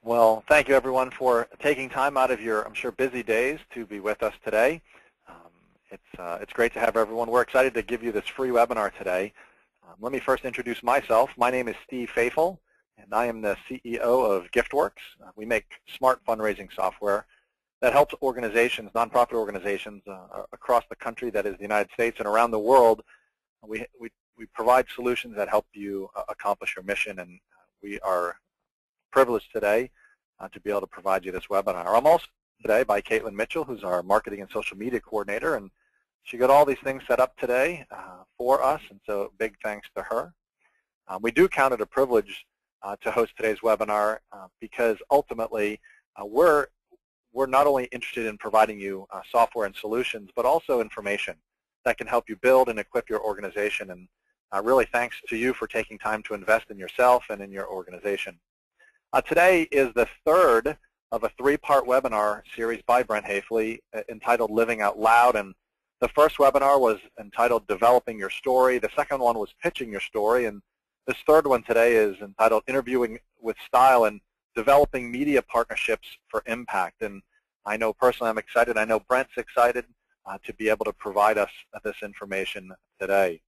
Well, thank you everyone for taking time out of your, I'm sure, busy days to be with us today. It's great to have everyone. We're excited to give you this free webinar today. Let me first introduce myself. My name is Steve Hafele, and I am the CEO of GiftWorks. We make smart fundraising software that helps organizations, nonprofit organizations across the country, that is the United States, and around the world. We provide solutions that help you accomplish your mission, and we are privileged today to be able to provide you this webinar. I'm also today by Caitlin Mitchell, who's our marketing and social media coordinator, and she got all these things set up today for us, and so big thanks to her. We do count it a privilege to host today's webinar because ultimately we're not only interested in providing you software and solutions, but also information that can help you build and equip your organization. And really thanks to you for taking time to invest in yourself and in your organization. Today is the third of a three-part webinar series by Brent Hafele entitled Living Out Loud. And the first webinar was entitled Developing Your Story. The second one was Pitching Your Story. And this third one today is entitled Interviewing with Style and Developing Media Partnerships for Impact. And I know personally I'm excited. I know Brent's excited to be able to provide us this information today.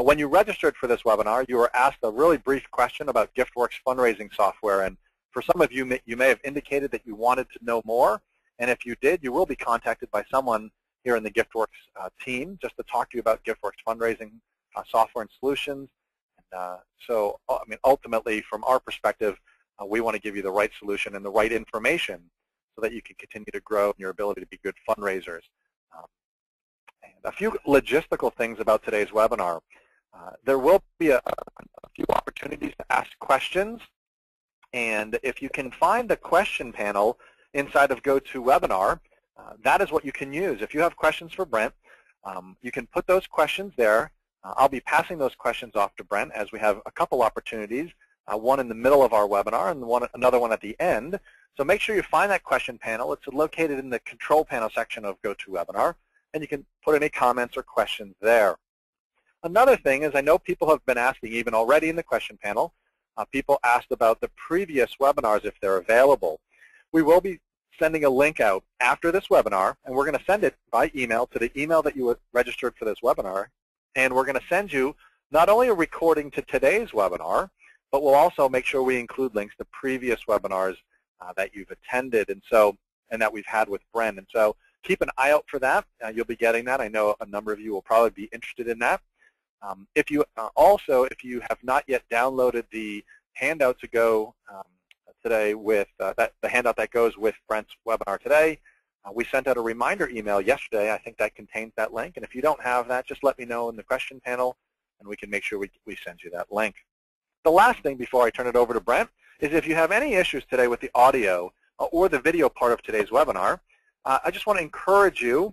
When you registered for this webinar, you were asked a really brief question about GiftWorks fundraising software. And for some of you, you may have indicated that you wanted to know more. And if you did, you will be contacted by someone here in the GiftWorks team just to talk to you about GiftWorks fundraising software and solutions. And, so, I mean, ultimately, from our perspective, we want to give you the right solution and the right information so that you can continue to grow in your ability to be good fundraisers. And a few logistical things about today's webinar. There will be a few opportunities to ask questions, and if you can find the question panel inside of GoToWebinar, that is what you can use. If you have questions for Brent, you can put those questions there. I'll be passing those questions off to Brent as we have a couple opportunities, one in the middle of our webinar and another one at the end. So make sure you find that question panel. It's located in the control panel section of GoToWebinar, and you can put any comments or questions there. Another thing is I know people have been asking, even already in the question panel, people asked about the previous webinars if they're available. We will be sending a link out after this webinar, and we're going to send it by email to the email that you registered for this webinar. And we're going to send you not only a recording to today's webinar, but we'll also make sure we include links to previous webinars that you've attended and that we've had with Brent. And so keep an eye out for that. You'll be getting that. I know a number of you will probably be interested in that. If you have not yet downloaded the handout to go today with the handout that goes with Brent's webinar today, we sent out a reminder email yesterday. I think that contains that link. And if you don't have that, just let me know in the question panel, and we can make sure we send you that link. The last thing before I turn it over to Brent is if you have any issues today with the audio or the video part of today's webinar, I just want to encourage you.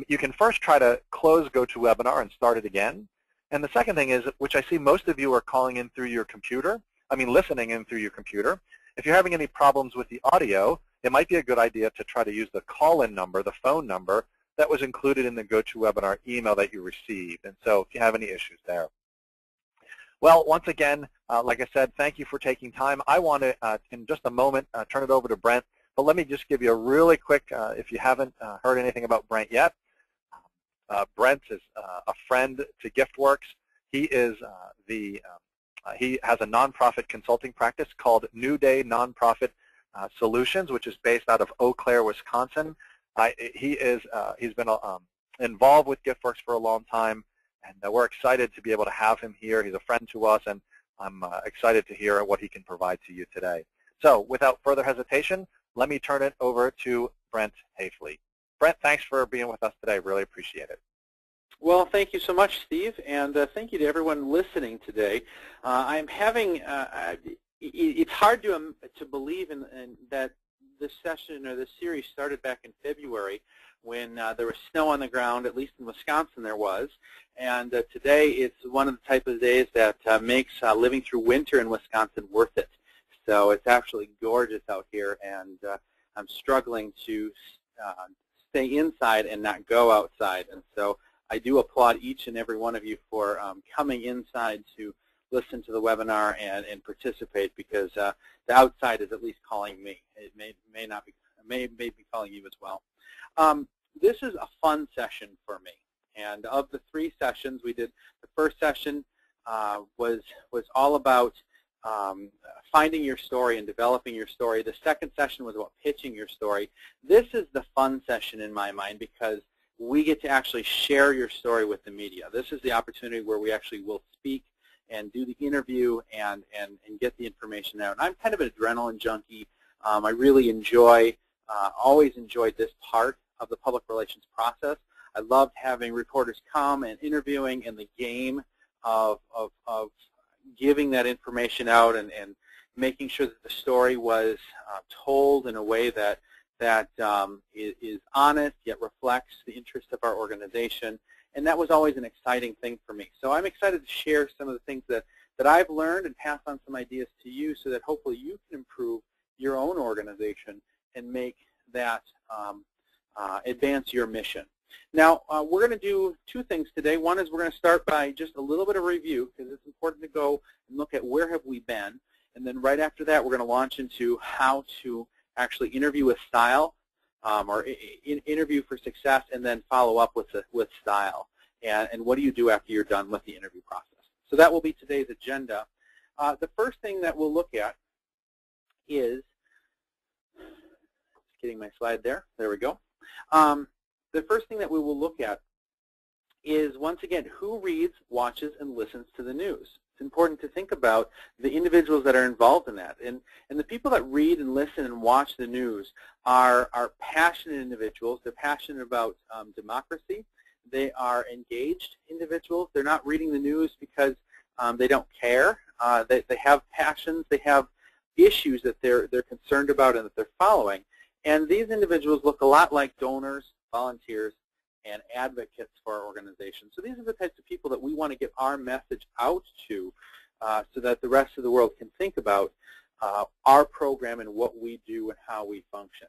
You can first try to close GoToWebinar and start it again. And the second thing is, which I see most of you are calling in through your computer, listening in through your computer. If you're having any problems with the audio, it might be a good idea to try to use the call-in number, the phone number, that was included in the GoToWebinar email that you received. And so if you have any issues there. Well, once again, like I said, thank you for taking time. I want to, in just a moment, turn it over to Brent. But let me just give you a really quick, if you haven't heard anything about Brent yet, Brent is a friend to GiftWorks. He is he has a nonprofit consulting practice called New Day Nonprofit Solutions, which is based out of Eau Claire, Wisconsin. He's been involved with GiftWorks for a long time, and we're excited to be able to have him here. He's a friend to us, and I'm excited to hear what he can provide to you today. So without further hesitation, let me turn it over to Brent Hafele. Brent, thanks for being with us today. Really appreciate it. Well, thank you so much, Steve, and thank you to everyone listening today. I'm having it's hard to believe in that this session or this series started back in February when there was snow on the ground, at least in Wisconsin there was, and today it's one of the type of days that makes living through winter in Wisconsin worth it. So it's actually gorgeous out here, and I'm struggling to stay inside and not go outside. And so I do applaud each and every one of you for coming inside to listen to the webinar and participate, because the outside is at least calling me. It may not be, may be calling you as well. This is a fun session for me. And of the 3 sessions we did, the first session was all about finding your story and developing your story. The second session was about pitching your story. This is the fun session in my mind, because we get to actually share your story with the media. This is the opportunity where we actually will speak and do the interview and get the information out. And I'm kind of an adrenaline junkie. I really always enjoyed this part of the public relations process. I loved having reporters come and interviewing, and the game of giving that information out and making sure that the story was told in a way that is honest yet reflects the interests of our organization. And that was always an exciting thing for me. So I'm excited to share some of the things that I've learned and pass on some ideas to you, so that hopefully you can improve your own organization and make that advance your mission. Now, we're going to do 2 things today. One is we're going to start by just a little bit of review, because it's important to go and look at where have we been. And then right after that, we're going to launch into how to actually interview with style, or interview for success, and then follow up with style. And what do you do after you're done with the interview process? So that will be today's agenda. The first thing that we'll look at is, just getting my slide there. There we go. The first thing that we will look at is, once again, who reads, watches, and listens to the news. It's important to think about the individuals that are involved in that. And the people that read and listen and watch the news are passionate individuals. They're passionate about democracy. They are engaged individuals. They're not reading the news because they don't care. They have passions. They have issues that they're concerned about and that they're following. And these individuals look a lot like donors, volunteers, and advocates for our organization. So these are the types of people that we want to get our message out to, so that the rest of the world can think about our program and what we do and how we function.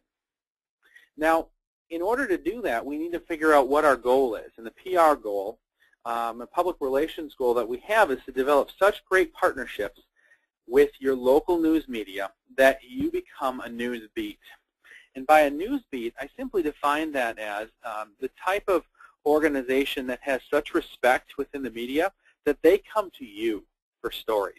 Now, in order to do that, we need to figure out what our goal is. And the PR goal, a public relations goal that we have, is to develop such great partnerships with your local news media that you become a news beat. And by a news beat, I simply define that as the type of organization that has such respect within the media that they come to you for stories,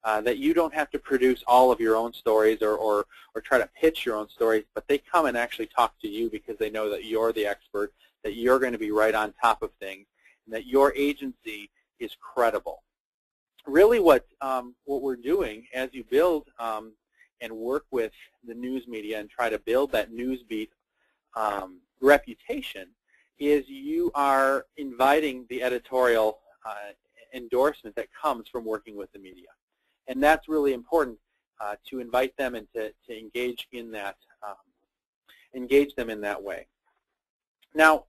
that you don't have to produce all of your own stories or try to pitch your own stories, but they come and actually talk to you because they know that you're the expert, that you're going to be right on top of things, and that your agency is credible. Really what we're doing as you build and work with the news media and try to build that news beat reputation is you are inviting the editorial endorsement that comes from working with the media. And that's really important, to invite them and to engage in that, engage them in that way. Now,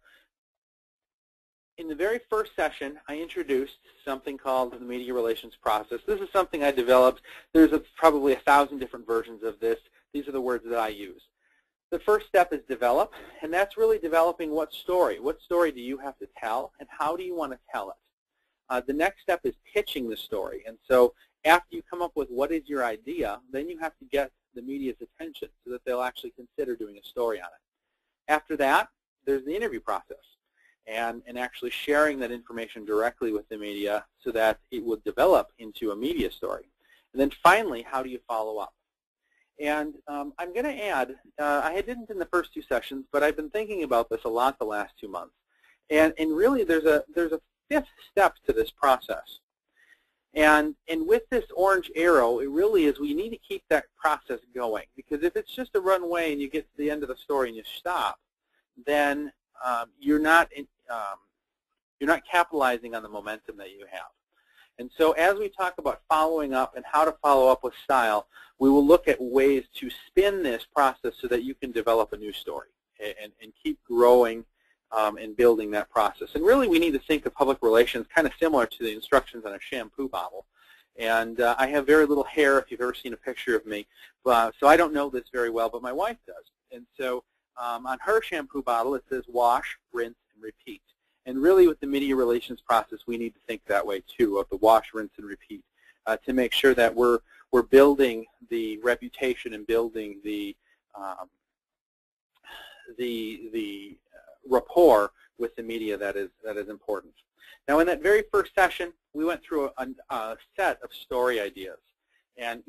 in the very first session, I introduced something called the media relations process. This is something I developed. There's probably 1,000 different versions of this. These are the words that I use. The first step is develop, and that's really developing what story. What story do you have to tell, and how do you want to tell it? The next step is pitching the story. And so after you come up with what is your idea, then you have to get the media's attention so that they'll actually consider doing a story on it. After that, there's the interview process. And actually sharing that information directly with the media so that it would develop into a media story. And then finally, how do you follow up? And I'm going to add, I didn't in the first 2 sessions, but I've been thinking about this a lot the last 2 months. And really, there's a 5th step to this process. And with this orange arrow, it really is, we need to keep that process going. Because if it's just a runway and you get to the end of the story and you stop, then you're not capitalizing on the momentum that you have. And so as we talk about following up and how to follow up with style, we will look at ways to spin this process so that you can develop a new story and keep growing and building that process. And really we need to think of public relations kind of similar to the instructions on a shampoo bottle. And I have very little hair, if you've ever seen a picture of me, so I don't know this very well, but my wife does. And so on her shampoo bottle, it says wash, rinse, and repeat. And really with the media relations process, we need to think that way too, of the wash, rinse, and repeat. to make sure that we're building the reputation and building the rapport with the media that is important. Now, in that very first session, we went through a set of story ideas, and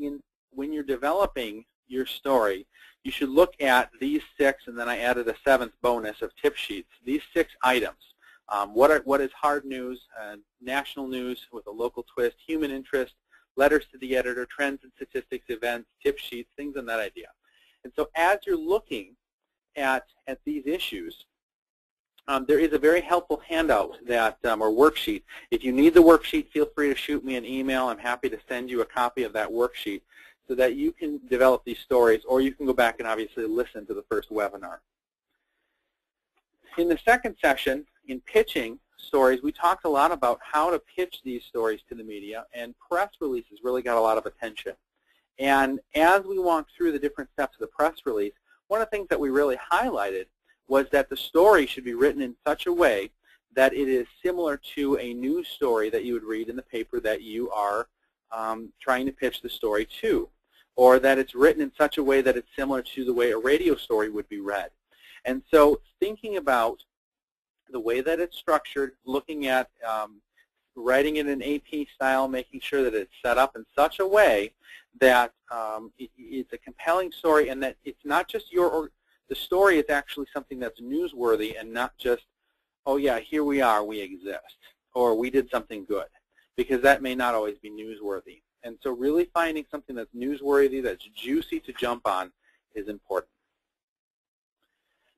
when you're developing your story, you should look at these 6, and then I added a 7th bonus of tip sheets. These 6 items: what is hard news, national news with a local twist, human interest, letters to the editor, trends and statistics, events, tip sheets, things on that idea. And so, as you're looking at these issues, there is a very helpful handout that or worksheet. If you need the worksheet, feel free to shoot me an email. I'm happy to send you a copy of that worksheet so that you can develop these stories, or you can go back and obviously listen to the first webinar. In the second session, in pitching stories, we talked a lot about how to pitch these stories to the media, and press releases really got a lot of attention. And as we walked through the different steps of the press release, one of the things that we really highlighted was that the story should be written in such a way that it is similar to a news story that you would read in the paper that you are trying to pitch the story to, or that it's written in such a way that it's similar to the way a radio story would be read. And so thinking about the way that it's structured, looking at writing it in AP style, making sure that it's set up in such a way that it's a compelling story, and that it's not just the story is actually something that's newsworthy, and not just, oh yeah, here we are, we exist, or we did something good, because that may not always be newsworthy. And so really finding something that's newsworthy, that's juicy to jump on, is important.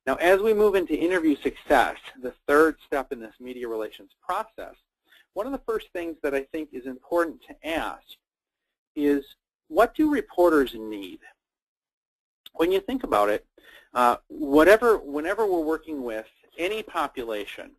Now, as we move into interview success, the third step in this media relations process, one of the first things that I think is important to ask is, what do reporters need? When you think about it, whenever we're working with any population,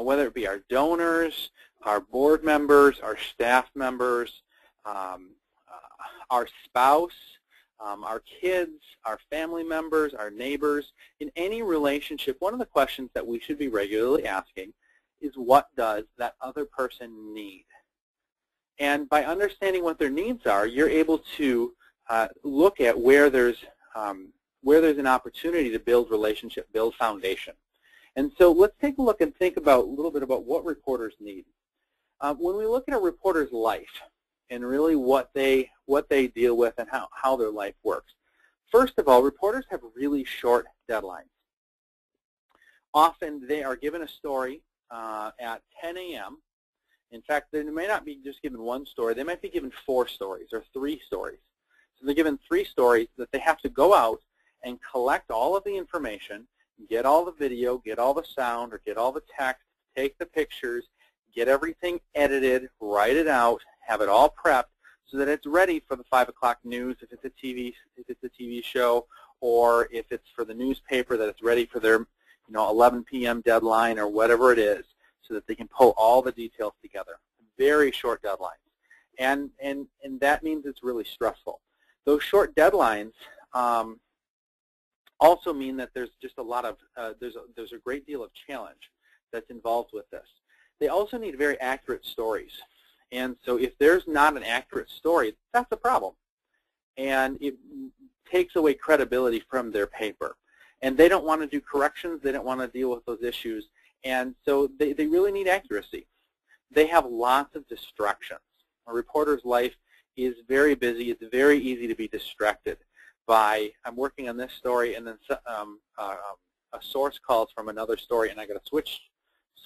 whether it be our donors, our board members, our staff members, our spouse, our kids, our family members, our neighbors, in any relationship, one of the questions that we should be regularly asking is, what does that other person need? And by understanding what their needs are, you're able to look at where there's an opportunity to build relationship, build foundation. And so let's take a look and think about a little bit about what reporters need. When we look at a reporter's life and really what they deal with and how their life works, first of all, reporters have really short deadlines. Often they are given a story at 10 a.m. In fact, they may not be just given one story. They might be given 4 stories or 3 stories. So they're given 3 stories that they have to go out and collect all of the information, get all the video, get all the sound, or get all the text, take the pictures, get everything edited, write it out, have it all prepped so that it's ready for the 5 o'clock news if it's a TV show, or if it's for the newspaper, that it's ready for their 11 p.m. deadline or whatever it is, so that they can pull all the details together. Very short deadlines. And that means it's really stressful. Those short deadlines also mean that there's just a lot of, there's a great deal of challenge that's involved with this. They also need very accurate stories. And so if there's not an accurate story, that's a problem. And it takes away credibility from their paper. And they don't want to do corrections. They don't want to deal with those issues. And so they really need accuracy. They have lots of distractions. A reporter's life is very busy. It's very easy to be distracted by, I'm working on this story, and then a source calls from another story, and I got to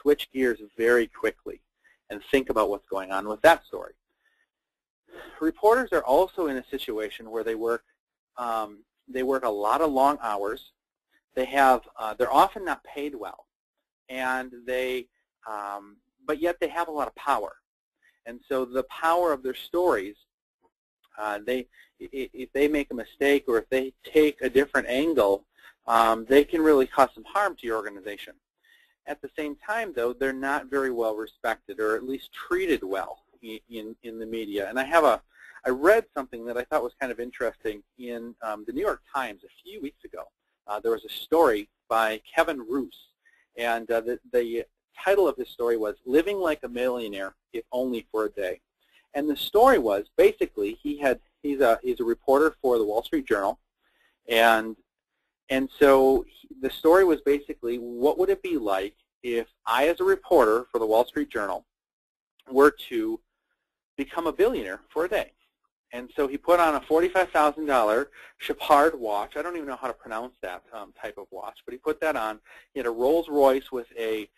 switch gears very quickly and think about what's going on with that story. Reporters are also in a situation where they work a lot of long hours. They're often not paid well, and but yet they have a lot of power. And so the power of their stories, if they make a mistake or if they take a different angle, they can really cause some harm to your organization. At the same time, though, they're not very well respected, or at least treated well in the media. And I read something that I thought was kind of interesting in the New York Times a few weeks ago. There was a story by Kevin Roos, and the title of his story was "Living Like a Millionaire, If Only for a Day." And the story was basically he's a reporter for the Wall Street Journal, and so the story was basically, what would it be like if I, as a reporter for the Wall Street Journal, were to become a billionaire for a day? And so he put on a $45,000 Chapard watch. I don't even know how to pronounce that type of watch, but he put that on. He had a Rolls Royce with a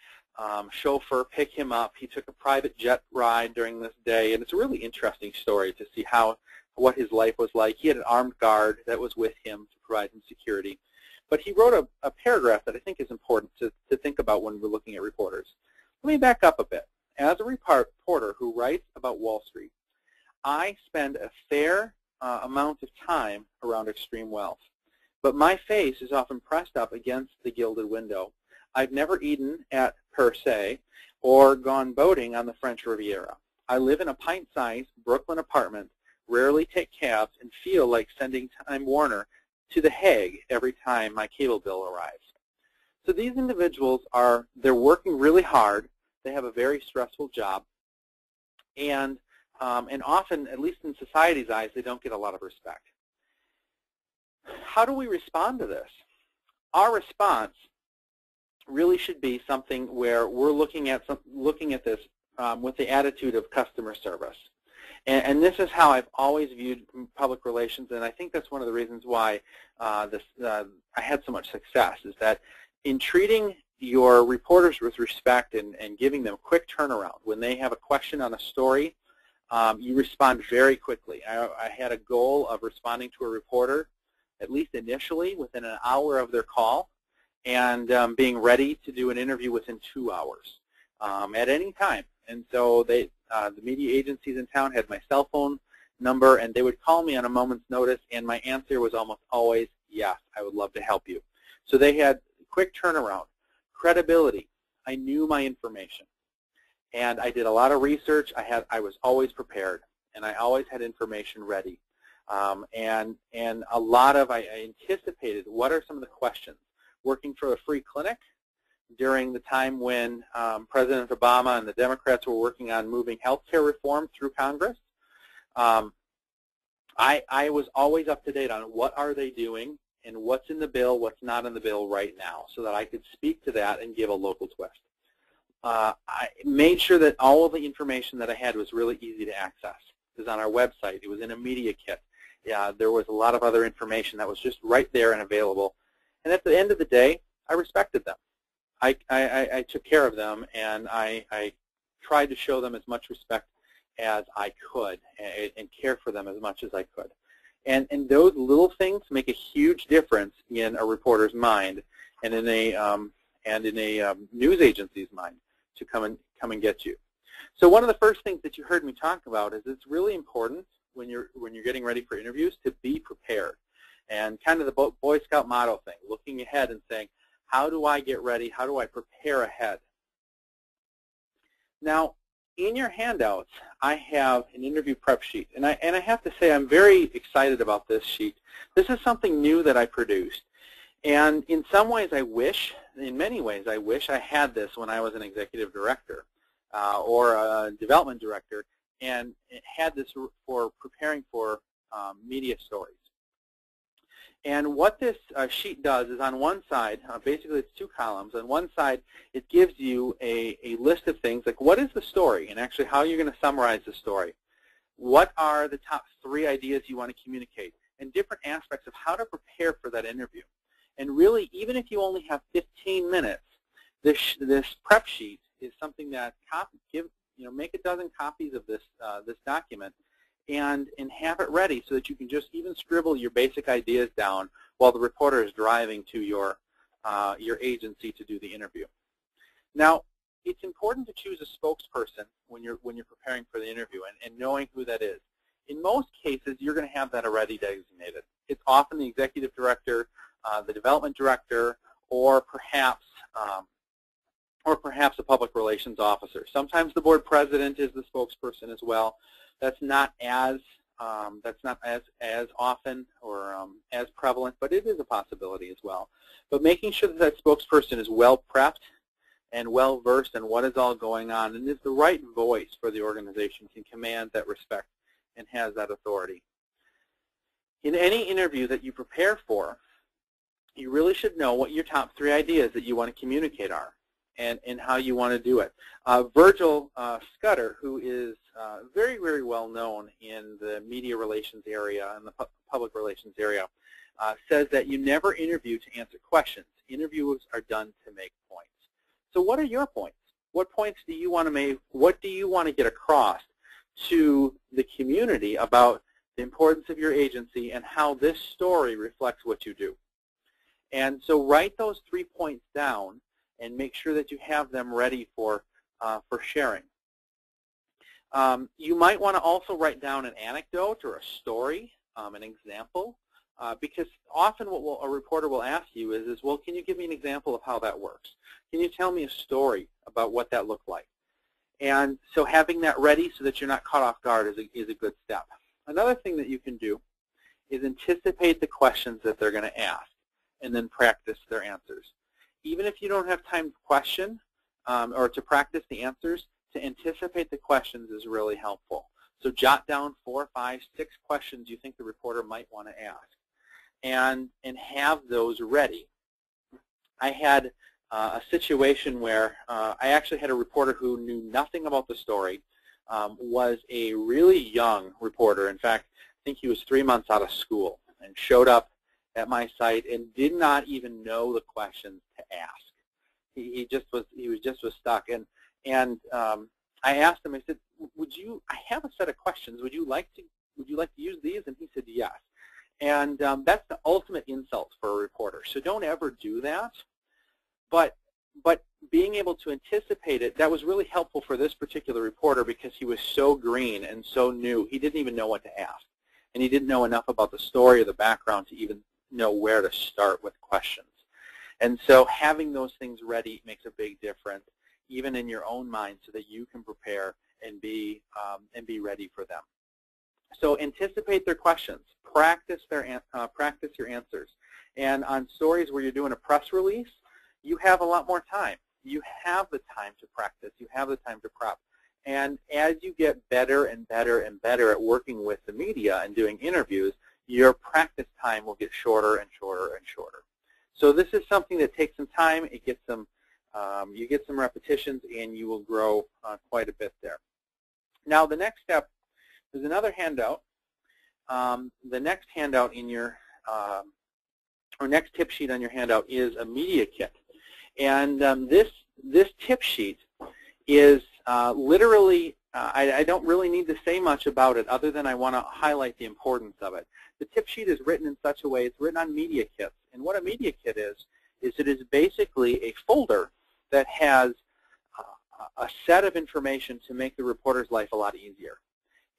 chauffeur pick him up. He took a private jet ride during this day, and it's a really interesting story to see what his life was like. He had an armed guard that was with him to provide him security. But he wrote a paragraph that I think is important to think about when we're looking at reporters. Let me back up a bit. As a reporter who writes about Wall Street, I spend a fair amount of time around extreme wealth, but my face is often pressed up against the gilded window. I've never eaten at Per Se or gone boating on the French Riviera. I live in a pint-sized Brooklyn apartment, rarely take cabs, and feel like sending Time Warner to The Hague every time my cable bill arrives. So these individuals they're working really hard. They have a very stressful job, and often, at least in society's eyes, they don't get a lot of respect. How do we respond to this? Our response really should be something where we're looking at this with the attitude of customer service. And this is how I've always viewed public relations, and I think that's one of the reasons why I had so much success, is that in treating your reporters with respect and giving them a quick turnaround. When they have a question on a story, you respond very quickly. I had a goal of responding to a reporter, at least initially, within an hour of their call, and being ready to do an interview within 2 hours at any time. And so the media agencies in town had my cell phone number, and they would call me on a moment's notice, and my answer was almost always, yes, I would love to help you. So they had quick turnaround. Credibility. I knew my information, and I did a lot of research. I was always prepared, and I always had information ready. And a lot of, I anticipated what are some of the questions. Working for a free clinic during the time when President Obama and the Democrats were working on moving health care reform through Congress, I was always up to date on what are they doing and what's in the bill, what's not in the bill right now, so that I could speak to that and give a local twist. I made sure that all of the information that I had was really easy to access. It was on our website. It was in a media kit. Yeah, there was a lot of other information that was just right there and available. And at the end of the day, I respected them. I took care of them, and I tried to show them as much respect as I could and care for them as much as I could. And those little things make a huge difference in a reporter's mind and in a news agency's mind to come and get you. So one of the first things that you heard me talk about is it's really important when you're getting ready for interviews to be prepared. And kind of the Boy Scout motto thing, looking ahead and saying, how do I get ready? How do I prepare ahead? Now, in your handouts, I have an interview prep sheet, and I have to say I'm very excited about this sheet. This is something new that I produced, and in some ways I wish, in many ways I wish I had this when I was an executive director or a development director, and had this for preparing for media stories. And what this sheet does is on one side, basically it's 2 columns. On one side, it gives you a list of things like what is the story and actually how you're going to summarize the story. What are the top 3 ideas you want to communicate and different aspects of how to prepare for that interview. And really, even if you only have 15 minutes, this prep sheet is something that make a dozen copies of this document and have it ready so that you can just even scribble your basic ideas down while the reporter is driving to your agency to do the interview. Now, it's important to choose a spokesperson when you're preparing for the interview and knowing who that is. In most cases, you're going to have that already designated. It's often the executive director, the development director, or perhaps a public relations officer. Sometimes the board president is the spokesperson as well. That's not as often or as prevalent, but it is a possibility as well. But making sure that that spokesperson is well prepped, and well-versed in what is all going on and is the right voice for the organization, can command that respect and has that authority. In any interview that you prepare for, you really should know what your top 3 ideas that you want to communicate are and how you want to do it. Virgil Scudder, who is very, very well known in the media relations area and the public relations area, says that you never interview to answer questions. Interviews are done to make points. So what are your points? What points do you want to make? What do you want to get across to the community about the importance of your agency and how this story reflects what you do? And so write those 3 points down and make sure that you have them ready for sharing. You might want to also write down an anecdote or a story, an example, because often what a reporter will ask you is, well, can you give me an example of how that works? Can you tell me a story about what that looked like? And so having that ready so that you're not caught off guard is a good step. Another thing that you can do is anticipate the questions that they're going to ask and then practice their answers. Even if you don't have time to question or to practice the answers, to anticipate the questions is really helpful. So jot down 4, 5, 6 questions you think the reporter might want to ask and have those ready. I had a situation where I actually had a reporter who knew nothing about the story, was a really young reporter. In fact, I think he was 3 months out of school and showed up at my site and did not even know the questions to ask. He was stuck. And I asked him, I said, I have a set of questions. Would you like to use these? And he said yes. And that's the ultimate insult for a reporter. So don't ever do that. But being able to anticipate it, that was really helpful for this particular reporter because he was so green and so new. He didn't even know what to ask. And he didn't know enough about the story or the background to even know where to start with questions. And so having those things ready makes a big difference, even in your own mind, so that you can prepare and be ready for them. So anticipate their questions. Practice your answers. And on stories where you're doing a press release, you have a lot more time. You have the time to practice. You have the time to prep. And as you get better and better and better at working with the media and doing interviews, your practice time will get shorter and shorter and shorter. So this is something that takes some time. It gets some, you get some repetitions, and you will grow quite a bit there. Now the next step is another handout. The next handout in your, or next tip sheet on your handout is a media kit. And this tip sheet is literally, I don't really need to say much about it other than I want to highlight the importance of it. The tip sheet is written in such a way, it's written on media kits. And what a media kit is it is basically a folder that has a set of information to make the reporter's life a lot easier.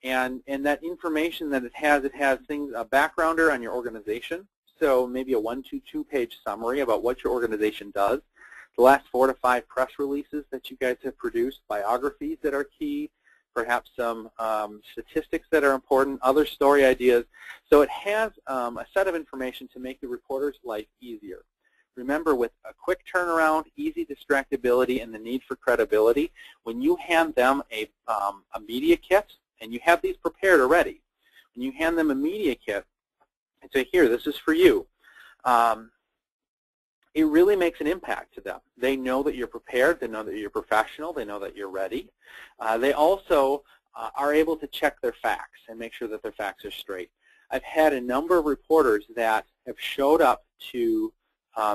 And that information that it has things, a backgrounder on your organization, so maybe a 1 to 2 page summary about what your organization does, the last 4 to 5 press releases that you guys have produced, biographies that are key, perhaps some statistics that are important, other story ideas. So it has a set of information to make the reporter's life easier. Remember, with a quick turnaround, easy distractibility, and the need for credibility, when you hand them a media kit, and you have these prepared already, when you hand them a media kit and say, here, this is for you, it really makes an impact to them. They know that you're prepared. They know that you're professional. They know that you're ready. They also are able to check their facts and make sure that their facts are straight. I've had a number of reporters that have showed up to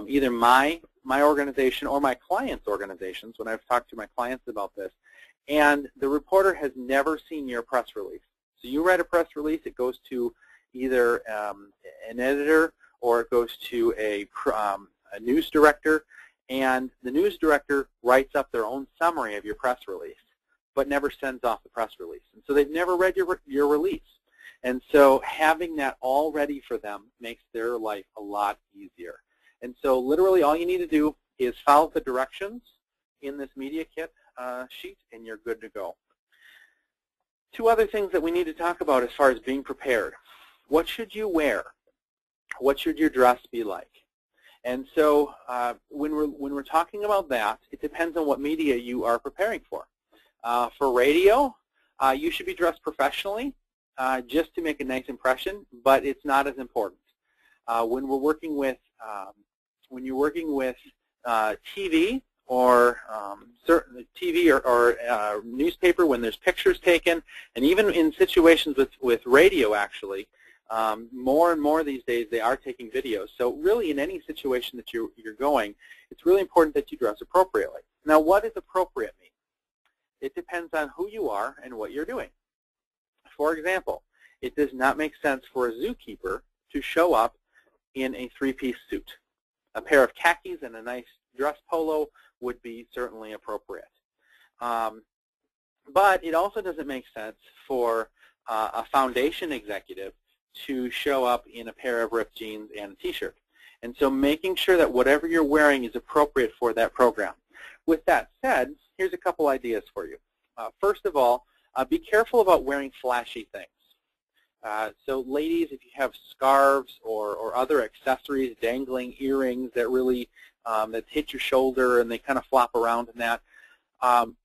either my organization or my clients' organizations when I've talked to my clients about this, and the reporter has never seen your press release. So you write a press release, it goes to either an editor or it goes to a news director, and the news director writes up their own summary of your press release, but never sends off the press release. And so they've never read your release. And so having that all ready for them makes their life a lot easier. And so literally all you need to do is follow the directions in this media kit sheet, and you're good to go. 2 other things that we need to talk about as far as being prepared. What should you wear? What should your dress be like? And so when we're talking about that, it depends on what media you are preparing for. For radio, you should be dressed professionally just to make a nice impression, but it's not as important. When you're working with TV or TV or newspaper, when there's pictures taken, and even in situations with radio, actually, more and more these days they are taking videos. So really, in any situation that you're going, it's really important that you dress appropriately. Now, what does appropriate mean? It depends on who you are and what you're doing. For example, it does not make sense for a zookeeper to show up in a three-piece suit. A pair of khakis and a nice dress polo would be certainly appropriate. But it also doesn't make sense for a foundation executive to show up in a pair of ripped jeans and a t-shirt. And so making sure that whatever you're wearing is appropriate for that program. With that said, here's a couple ideas for you. First of all, be careful about wearing flashy things. So ladies, if you have scarves or other accessories, dangling earrings that really that hit your shoulder and they kind of flop around in that,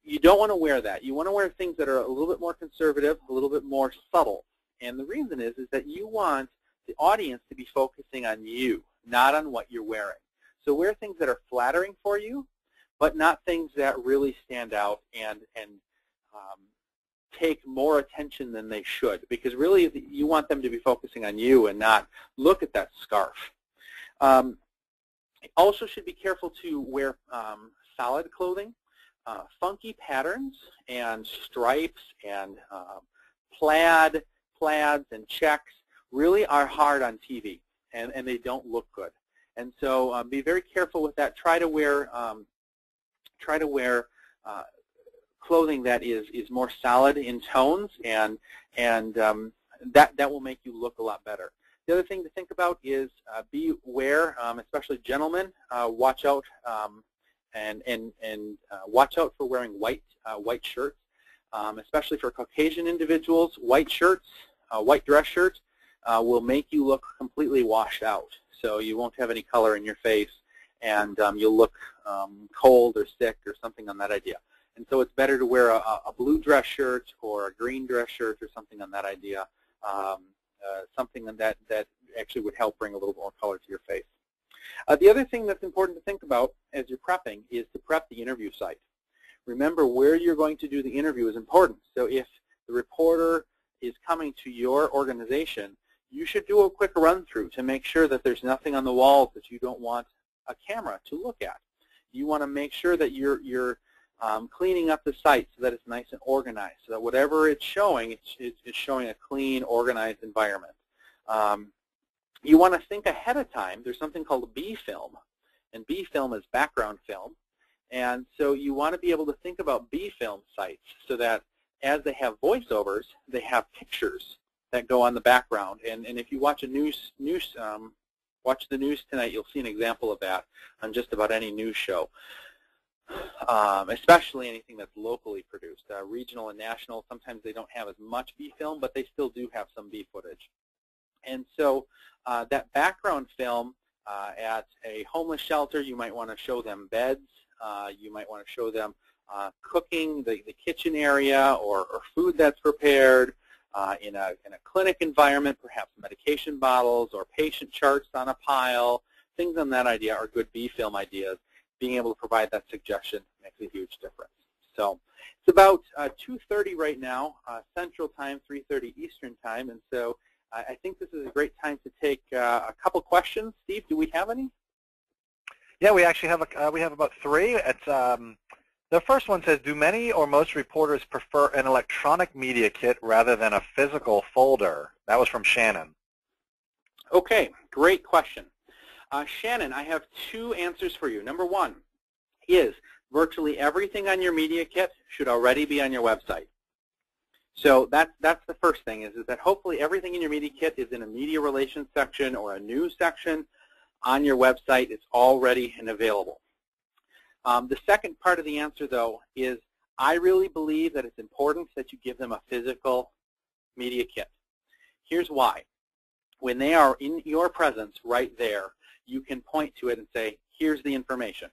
you don't want to wear that. You want to wear things that are a little bit more conservative, a little bit more subtle. And the reason is that you want the audience to be focusing on you, not on what you're wearing. So wear things that are flattering for you, but not things that really stand out and take more attention than they should, because really you want them to be focusing on you and not look at that scarf. Also should be careful to wear solid clothing. Funky patterns and stripes and plaids and checks really are hard on TV, and they don't look good. And so be very careful with that. Try to wear clothing that is more solid in tones, and that will make you look a lot better. The other thing to think about is beware, especially gentlemen, watch out watch out for wearing white shirts, especially for Caucasian individuals. White shirts, white dress shirts will make you look completely washed out. So you won't have any color in your face, and you'll look cold or sick or something on that idea. And so it's better to wear a blue dress shirt or a green dress shirt or something on that idea, something that actually would help bring a little more color to your face. The other thing that's important to think about as you're prepping is to prep the interview site. Remember, where you're going to do the interview is important. So if the reporter is coming to your organization, you should do a quick run-through to make sure that there's nothing on the walls that you don't want a camera to look at. You want to make sure that you're cleaning up the site so that it's nice and organized, so that whatever it's showing, it's showing a clean, organized environment. You want to think ahead of time. There's something called B-film, and B-film is background film. And so you want to be able to think about B-film sites so that as they have voiceovers, they have pictures that go on the background. And if you watch watch the news tonight, you'll see an example of that on just about any news show, especially anything that's locally produced. Regional and national, sometimes they don't have as much B-film, but they still do have some B footage. And so that background film at a homeless shelter, you might want to show them beds. You might want to show them cooking, the kitchen area, or food that's prepared. In a clinic environment, perhaps medication bottles or patient charts on a pile. Things on that idea are good B-film ideas. Being able to provide that suggestion makes a huge difference. So it's about 2:30 right now, Central Time, 3:30 Eastern Time, and so I think this is a great time to take a couple questions. Steve, do we have any? Yeah, we actually have we have about three. It's the first one says, do many or most reporters prefer an electronic media kit rather than a physical folder? That was from Shannon. Okay, great question. Shannon, I have two answers for you. Number one is virtually everything on your media kit should already be on your website. So that's the first thing, is that hopefully everything in your media kit is in a media relations section or a news section on your website. It's already and available. The second part of the answer, though, is I really believe that it's important that you give them a physical media kit. Here's why. When they are in your presence right there, you can point to it and say, here's the information.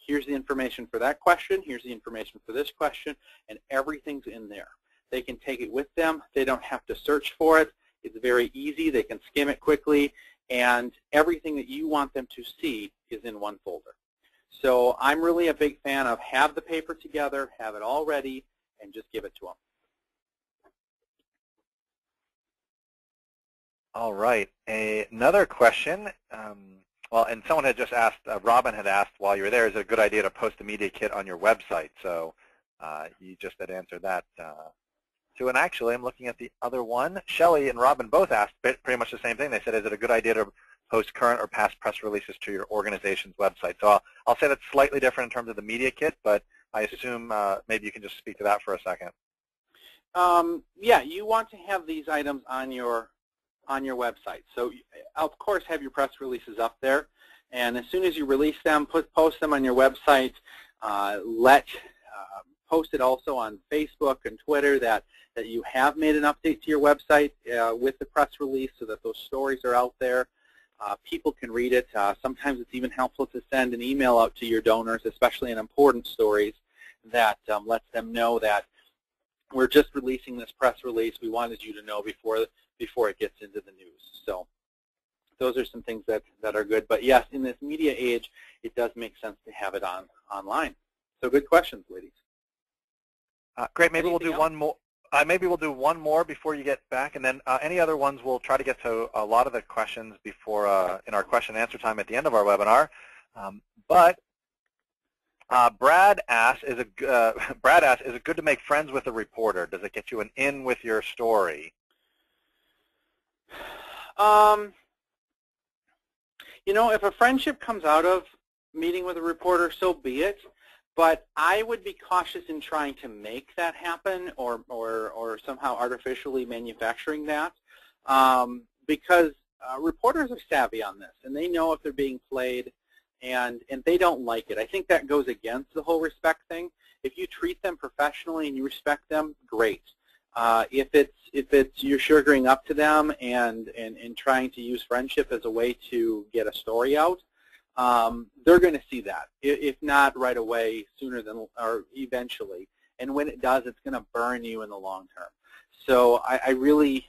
Here's the information for that question. Here's the information for this question, and everything's in there. They can take it with them. They don't have to search for it. It's very easy. They can skim it quickly, and everything that you want them to see is in one folder. So I'm really a big fan of have the paper together, have it all ready, and just give it to them. All right. Another question. Well, and someone had just asked, Robin had asked while you were there, is it a good idea to post a media kit on your website? So you just had answered that too. And actually, I'm looking at the other one. Shelley and Robin both asked pretty much the same thing. They said, is it a good idea to post current or past press releases to your organization's website? So I'll say that's slightly different in terms of the media kit, but I assume maybe you can just speak to that for a second. Yeah, you want to have these items on your website. So of course have your press releases up there, and as soon as you release them, post them on your website. Post it also on Facebook and Twitter that you have made an update to your website with the press release, so that those stories are out there. People can read it. Sometimes it's even helpful to send an email out to your donors, especially in important stories, that lets them know that we're just releasing this press release. We wanted you to know before it gets into the news. So those are some things that are good. But yes, in this media age, it does make sense to have it online. So good questions, ladies. Great. Maybe we'll do one more. Maybe we'll do one more before you get back, and then any other ones we'll try to get to a lot of the questions before in our question and answer time at the end of our webinar. But Brad asks, is it good to make friends with a reporter? Does it get you an in with your story? You know, if a friendship comes out of meeting with a reporter, so be it. But I would be cautious in trying to make that happen or somehow artificially manufacturing that, because reporters are savvy on this, and they know if they're being played, and they don't like it. I think that goes against the whole respect thing. If you treat them professionally and you respect them, great. If it's you're sugaring up to them and trying to use friendship as a way to get a story out, they're going to see that, if not right away, sooner than or eventually. And when it does, it's going to burn you in the long term. So I really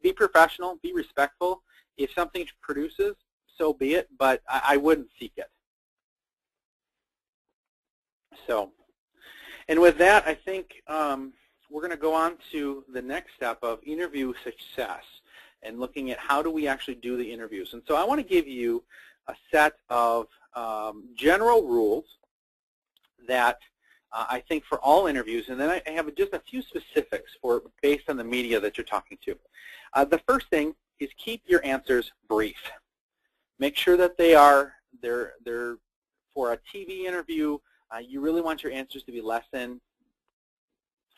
be professional, be respectful. If something produces, so be it, but I wouldn't seek it. So, and with that, I think we're going to go on to the next step of interview success and looking at how do we actually do the interviews. And so I want to give you a set of general rules that I think for all interviews, and then I have just a few specifics based on the media that you're talking to. The first thing is keep your answers brief. Make sure that they're for a TV interview. You really want your answers to be less than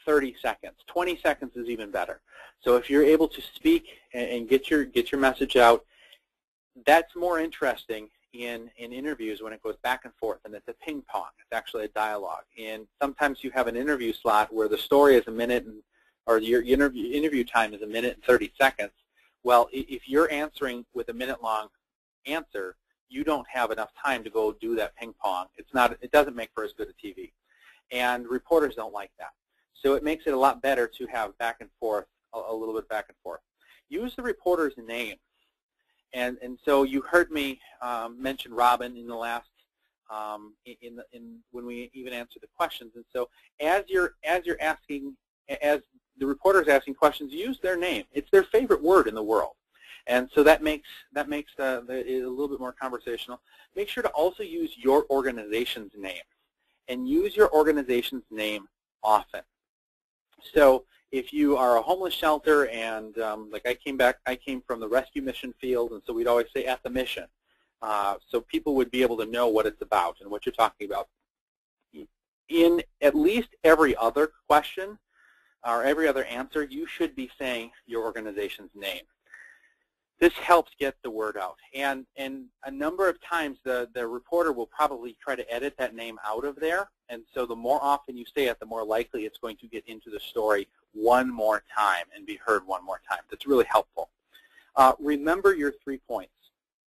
30 seconds. 20 seconds is even better. So if you're able to speak and get your message out, that's more interesting in interviews when it goes back and forth, and it's a ping pong. It's actually a dialogue. And sometimes you have an interview slot where the story is a minute, or your interview time is a minute and 30 seconds. Well, if you're answering with a minute-long answer, you don't have enough time to go do that ping pong. It doesn't make for as good a TV. And reporters don't like that. So it makes it a lot better to have back and forth, a little bit back and forth. Use the reporter's name. And so you heard me mention Robin in the last when we even answered the questions. And so as the reporter's asking questions, use their name. It's their favorite word in the world, and so that makes it a little bit more conversational. Make sure to also use your organization's name, and use your organization's name often. So if you are a homeless shelter, and like I came from the rescue mission field, and so we'd always say at the mission, so people would be able to know what it's about and what you're talking about. In at least every other question or every other answer, you should be saying your organization's name. This helps get the word out, and a number of times the reporter will probably try to edit that name out of there, and so the more often you say it, the more likely it's going to get into the story one more time and be heard one more time. That's really helpful. Remember your 3 points.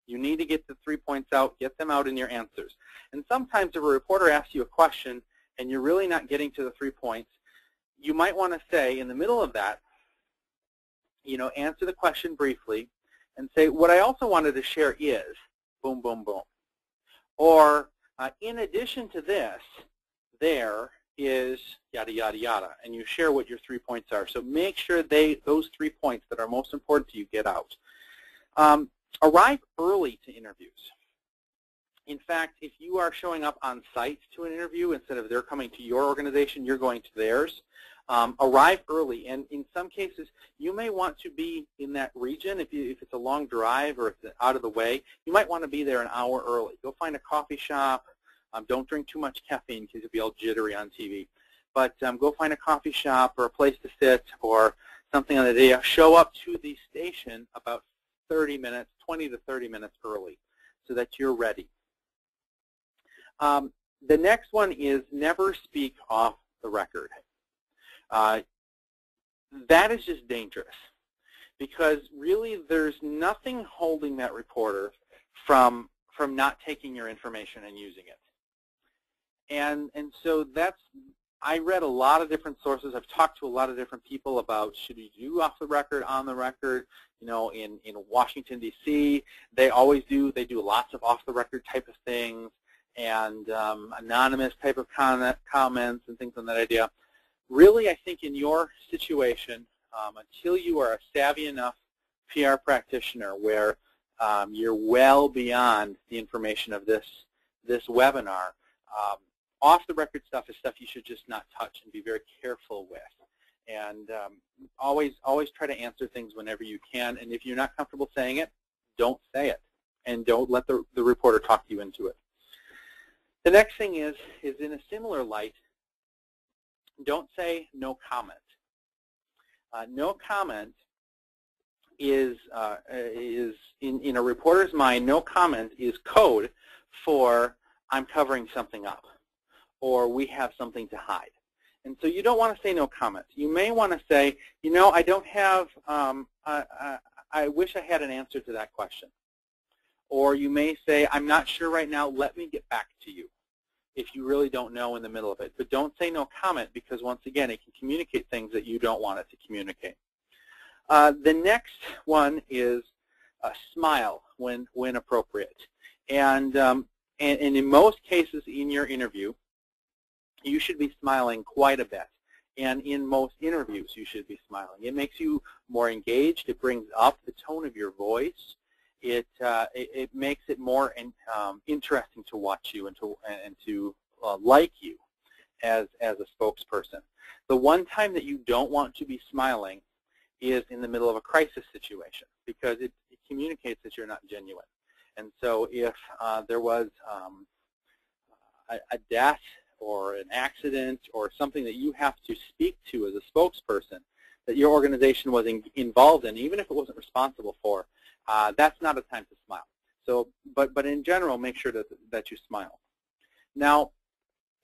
You need to get the 3 points out, get them out in your answers. And sometimes if a reporter asks you a question and you're really not getting to the 3 points, you might want to say in the middle of that, answer the question briefly and say, what I also wanted to share is, boom, boom, boom. Or in addition to this, there is yada, yada, yada. And you share what your 3 points are. So make sure those 3 points that are most important to you get out. Arrive early to interviews. In fact, if you are showing up on site to an interview, instead of they're coming to your organization, you're going to theirs. Arrive early, and in some cases, you may want to be in that region. If it's a long drive or if it's out of the way, you might want to be there an hour early. Go find a coffee shop. Don't drink too much caffeine because you'll be all jittery on TV. But go find a coffee shop or a place to sit or something on the day. Show up to the station about 30 minutes, 20 to 30 minutes early so that you're ready. The next one is never speak off the record. That is just dangerous because really there's nothing holding that reporter from not taking your information and using it. And so I read a lot of different sources. I've talked to a lot of different people about should you do off the record, on the record. In Washington, D.C., they always do. They do lots of off the record type of things and anonymous type of comments and things on that idea. Really, I think in your situation, until you are a savvy enough PR practitioner where you're well beyond the information of this webinar, off-the-record stuff is stuff you should just not touch and be very careful with. And always try to answer things whenever you can. And if you're not comfortable saying it, don't say it. And don't let the reporter talk you into it. The next thing is in a similar light, don't say no comment. No comment is in a reporter's mind, no comment is code for I'm covering something up or we have something to hide. And so you don't want to say no comment. You may want to say, I don't have, I wish I had an answer to that question. Or you may say, I'm not sure right now, let me get back to you, if you really don't know in the middle of it. But don't say no comment because, once again, it can communicate things that you don't want it to communicate. The next one is smile when appropriate. And in most cases in your interview, you should be smiling quite a bit. And in most interviews, you should be smiling. It makes you more engaged. It brings up the tone of your voice. It makes it more interesting to watch you and to like you as a spokesperson. The one time that you don't want to be smiling is in the middle of a crisis situation because it communicates that you're not genuine. And so if there was a death or an accident or something that you have to speak to as a spokesperson that your organization was involved in, even if it wasn't responsible for, that's not a time to smile. So, but in general, make sure that you smile. Now,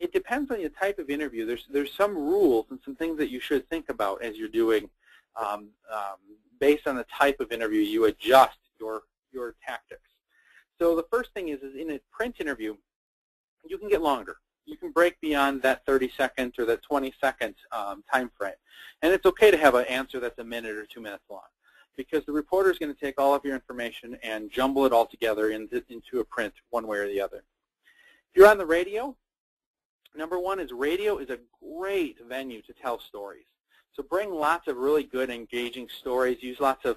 it depends on the type of interview. There's some rules and some things that you should think about as you're doing. Based on the type of interview, you adjust your tactics. So the first thing is in a print interview, you can get longer. You can break beyond that 30-second or that 20-second time frame. And it's okay to have an answer that's a minute or 2 minutes long because the reporter is going to take all of your information and jumble it all together into a print one way or the other. If you're on the radio, number one is radio is a great venue to tell stories. So bring lots of really good, engaging stories. Use lots of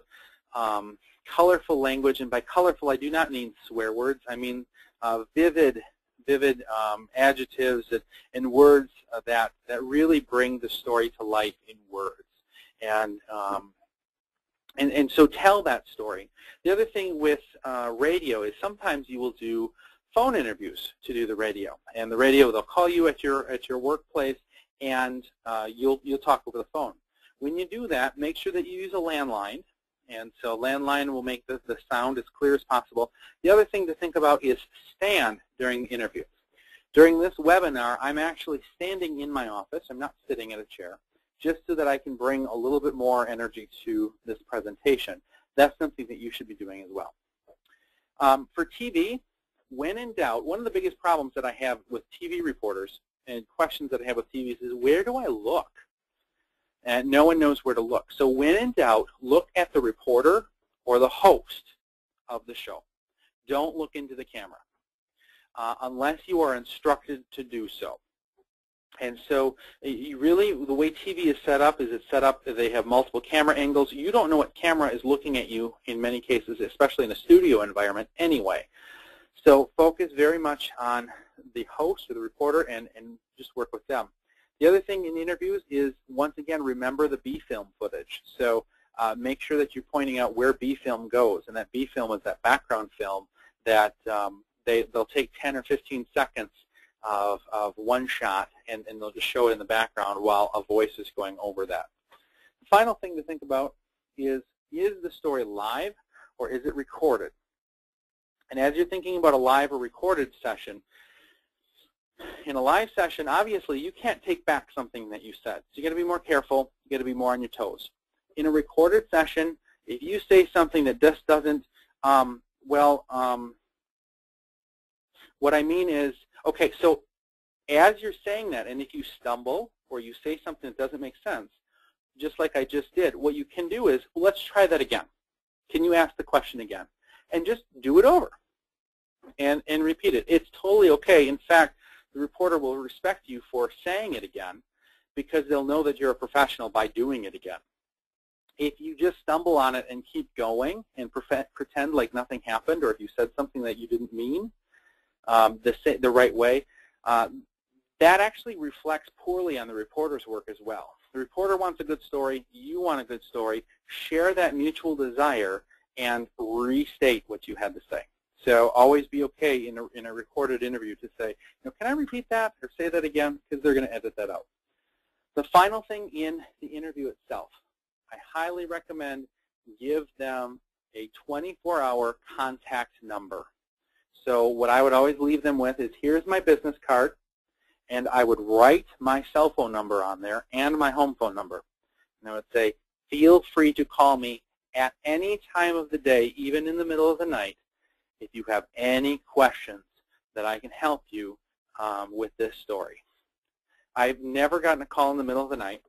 colorful language. And by colorful, I do not mean swear words. I mean vivid adjectives and words that really bring the story to life in words. And so tell that story. The other thing with radio is sometimes you will do phone interviews to do the radio. And the radio, they'll call you at your workplace, and you'll talk over the phone. When you do that, make sure that you use a landline. And so landline will make the sound as clear as possible. The other thing to think about is stand during the interview. During this webinar, I'm actually standing in my office. I'm not sitting at a chair, just so that I can bring a little bit more energy to this presentation. That's something that you should be doing as well. For TV, when in doubt, one of the biggest problems that I have with TV reporters and questions that I have with TVs is, where do I look? And no one knows where to look. So when in doubt, look at the reporter or the host of the show. Don't look into the camera unless you are instructed to do so. And so you really, the way TV is set up is it's set up, they have multiple camera angles. You don't know what camera is looking at you in many cases, especially in a studio environment anyway. So focus very much on the host or the reporter and just work with them. The other thing in interviews is, once again, remember the B-film footage. So make sure that you're pointing out where B-film goes. And that B-film is that background film that they'll take 10 or 15 seconds of one shot, and they'll just show it in the background while a voice is going over that. The final thing to think about is the story live or is it recorded? And as you're thinking about a live or recorded session, in a live session, obviously, you can't take back something that you said. So you got to be more careful. You got to be more on your toes. In a recorded session, if you say something that just doesn't, what I mean is, okay, so as you're saying that, and if you stumble or you say something that doesn't make sense, just like I just did, what you can do is, well, let's try that again. Can you ask the question again? And just do it over and repeat it. It's totally okay. In fact, the reporter will respect you for saying it again because they'll know that you're a professional by doing it again. If you just stumble on it and keep going and pretend like nothing happened, or if you said something that you didn't mean the right way, that actually reflects poorly on the reporter's work as well. The reporter wants a good story. You want a good story. Share that mutual desire and restate what you had to say. So always be okay in a recorded interview to say, can I repeat that or say that again, because they're going to edit that out. The final thing in the interview itself, I highly recommend give them a 24-hour contact number. So what I would always leave them with is, here's my business card, and I would write my cell phone number on there and my home phone number. And I would say, feel free to call me at any time of the day, even in the middle of the night, if you have any questions that I can help you with this story. I've never gotten a call in the middle of the night,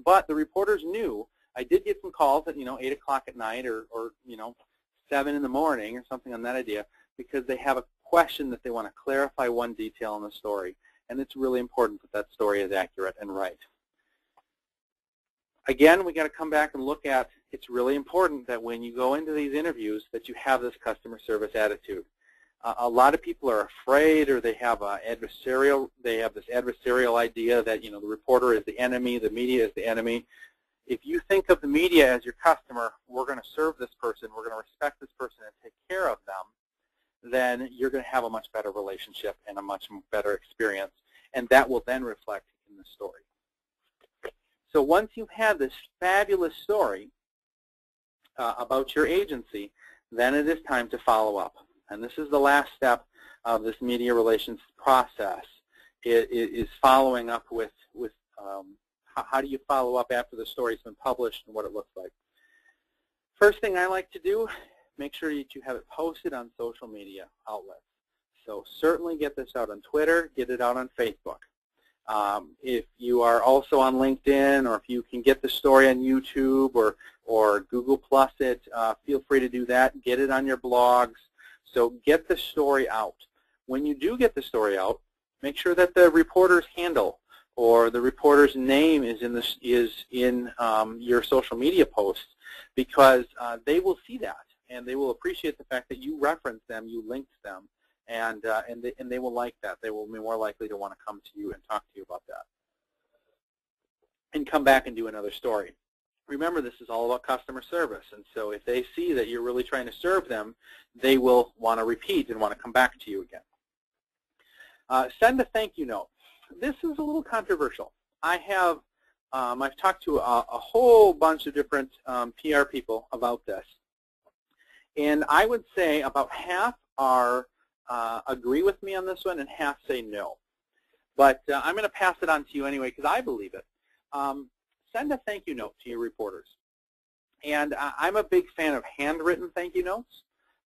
but the reporters knew. I did get some calls at 8 o'clock at night or 7 in the morning or something on that idea, because they have a question that they want to clarify one detail in the story, and it's really important that that story is accurate and right. Again, we got to come back and look at, it's really important that when you go into these interviews that you have this customer service attitude. A lot of people are afraid, or they have this adversarial idea that the reporter is the enemy, the media is the enemy. If you think of the media as your customer, we're going to serve this person, we're going to respect this person and take care of them, then you're going to have a much better relationship and a much better experience, and that will then reflect in the story. So once you've had this fabulous story about your agency, then it is time to follow up. And this is the last step of this media relations process. It is following up with how do you follow up after the story's been published and what it looks like. First thing I like to do, make sure that you have it posted on social media outlets. So certainly get this out on Twitter, get it out on Facebook. If you are also on LinkedIn, or if you can get the story on YouTube or Google Plus it, feel free to do that. Get it on your blogs. So get the story out. When you do get the story out, make sure that the reporter's handle or the reporter's name is in your social media posts, because they will see that and they will appreciate the fact that you referenced them, you linked them, and they will like that. They will be more likely to want to come to you and talk to you about that, and come back and do another story. Remember, this is all about customer service, and so if they see that you're really trying to serve them, they will want to repeat and want to come back to you again. Send a thank you note. This is a little controversial. I've talked to a whole bunch of different PR people about this, and I would say about half are agree with me on this one and half say no. But I'm going to pass it on to you anyway because I believe it. Send a thank you note to your reporters. And I'm a big fan of handwritten thank you notes,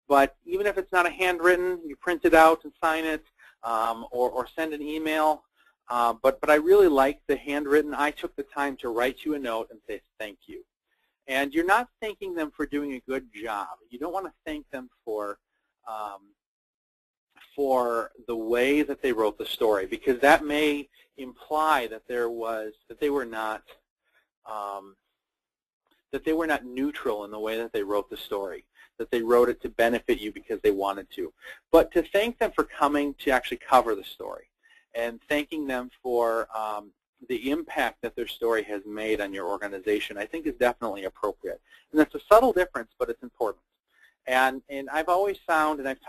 But even if it's not a handwritten, you print it out and sign it, or send an email. But I really like the handwritten. I took the time to write you a note and say thank you. And you're not thanking them for doing a good job. You don't want to thank them for the way that they wrote the story, because that may imply that they were not neutral in the way that they wrote the story, that they wrote it to benefit you because they wanted to. But to thank them for coming to actually cover the story, and thanking them for the impact that their story has made on your organization, I think is definitely appropriate. And that's a subtle difference, but it's important. And I've always found, and I've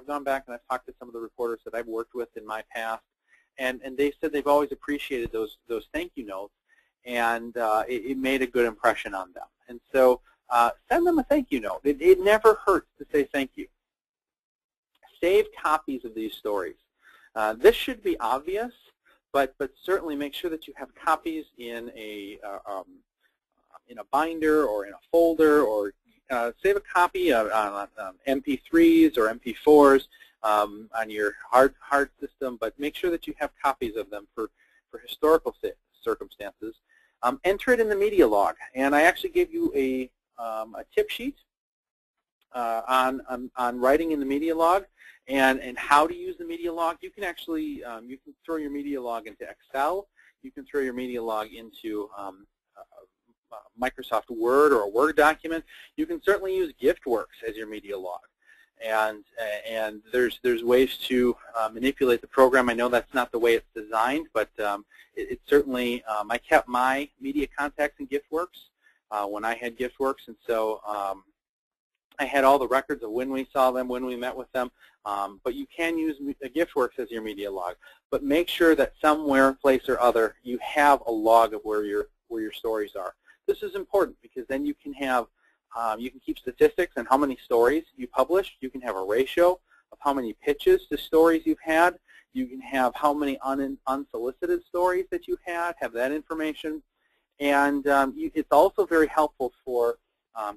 gone back and I've talked to some of the reporters that I've worked with in my past, and they've said they've always appreciated those thank you notes, and it made a good impression on them. And so send them a thank you note. It never hurts to say thank you. Save copies of these stories. This should be obvious, but certainly make sure that you have copies in a binder or in a folder, or save a copy on MP3s or MP4s on your hard system, but make sure that you have copies of them for historical circumstances. Enter it in the media log, and I actually gave you a tip sheet on writing in the media log and how to use the media log. You can actually you can throw your media log into Excel. You can throw your media log into Microsoft Word or a Word document. You can certainly use GiftWorks as your media log, and there's ways to manipulate the program. I know that's not the way it's designed, but it certainly I kept my media contacts in GiftWorks when I had GiftWorks, and so I had all the records of when we saw them, when we met with them. But you can use GiftWorks as your media log, but make sure that somewhere, place or other, you have a log of where your stories are. This is important because then you can have you can keep statistics on how many stories you published. You can have a ratio of how many pitches to stories you've had. You can have how many unsolicited stories that you had, have that information. And it's also very helpful for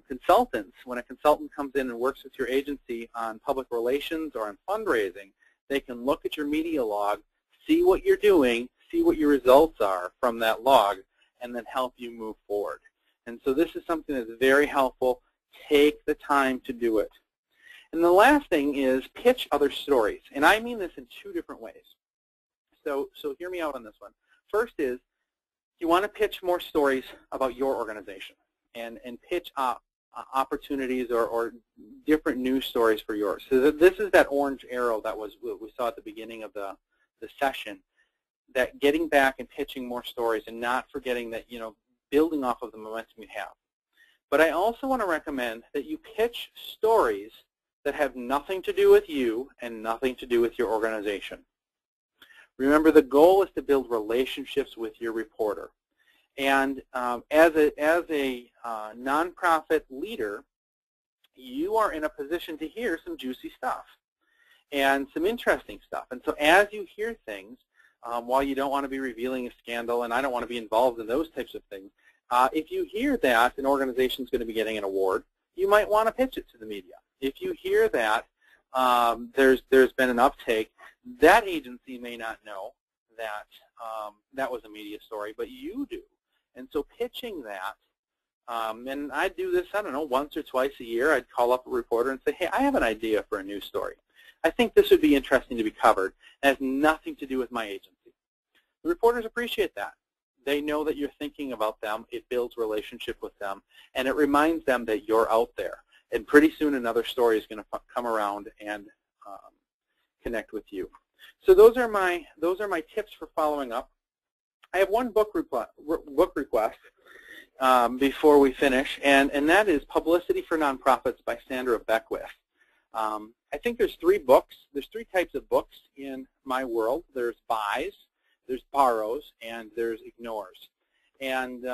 consultants. When a consultant comes in and works with your agency on public relations or on fundraising, they can look at your media log, see what you're doing, see what your results are from that log, and then help you move forward. And so this is something that's very helpful. Take the time to do it. And the last thing is pitch other stories. And I mean this in two different ways. So hear me out on this one. First is you want to pitch more stories about your organization and pitch opportunities or different news stories for yours. So this is that orange arrow that we saw at the beginning of the session, that getting back and pitching more stories and not forgetting that, building off of the momentum you have. But I also want to recommend that you pitch stories that have nothing to do with you and nothing to do with your organization. Remember, the goal is to build relationships with your reporter. And as a nonprofit leader, you are in a position to hear some juicy stuff and some interesting stuff. And so as you hear things, while you don't want to be revealing a scandal, and I don't want to be involved in those types of things, if you hear that an organization is going to be getting an award, you might want to pitch it to the media. If you hear that there's been an uptake, that agency may not know that that was a media story, but you do. And so pitching that, and I do this, I don't know, once or twice a year. I'd call up a reporter and say, hey, I have an idea for a news story. I think this would be interesting to be covered. It has nothing to do with my agency. The reporters appreciate that. They know that you're thinking about them. It builds relationship with them, and it reminds them that you're out there. And pretty soon another story is going to come around and connect with you. So those are my tips for following up. I have one book request before we finish, and that is Publicity for Nonprofits by Sandra Beckwith. I think there's three books. There's three types of books in my world. There's buys, there's borrows, and there's ignores. And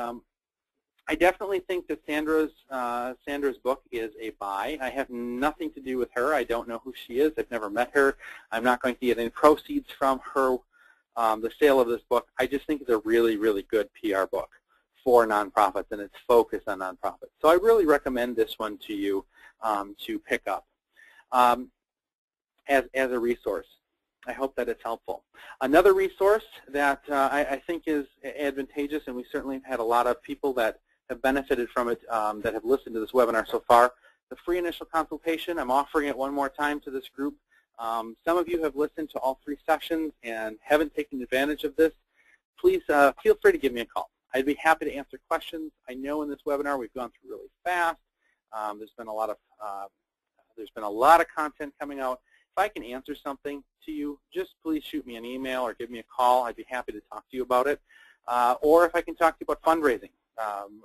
I definitely think that Sandra's book is a buy. I have nothing to do with her. I don't know who she is. I've never met her. I'm not going to get any proceeds from her, the sale of this book. I just think it's a really, really good PR book for nonprofits, and it's focused on nonprofits. So I really recommend this one to you to pick up. as a resource. I hope that it's helpful. Another resource that I think is advantageous, and we certainly have had a lot of people that have benefited from it that have listened to this webinar so far, the free initial consultation. I'm offering it one more time to this group. Some of you have listened to all 3 sessions and haven't taken advantage of this. Please feel free to give me a call. I'd be happy to answer questions. I know in this webinar we've gone through really fast. There's been a lot of content coming out. If I can answer something to you, just please shoot me an email or give me a call. I'd be happy to talk to you about it. Or if I can talk to you about fundraising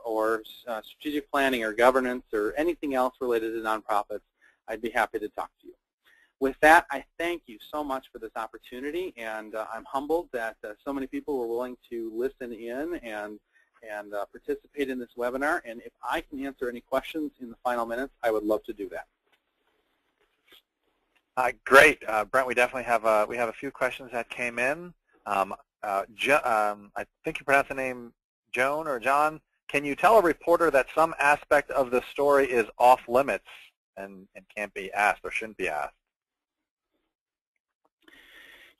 or strategic planning or governance or anything else related to nonprofits, I'd be happy to talk to you. With that, I thank you so much for this opportunity, and I'm humbled that so many people were willing to listen in and participate in this webinar. And if I can answer any questions in the final minutes, I would love to do that. Great, Brent. We definitely have a few questions that came in. I think you pronounced the name Joan or John. Can you tell a reporter that some aspect of the story is off limits and can't be asked or shouldn't be asked?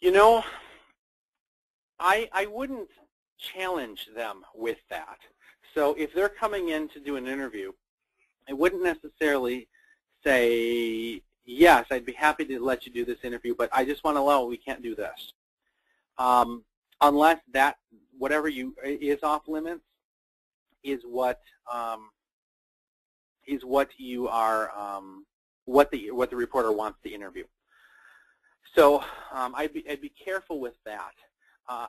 You know, I wouldn't challenge them with that. So if they're coming in to do an interview, I wouldn't necessarily say, yes, I'd be happy to let you do this interview, but I just want to know we can't do this. Unless that, whatever is off limits is what you are, what the reporter wants to interview. So I'd be careful with that.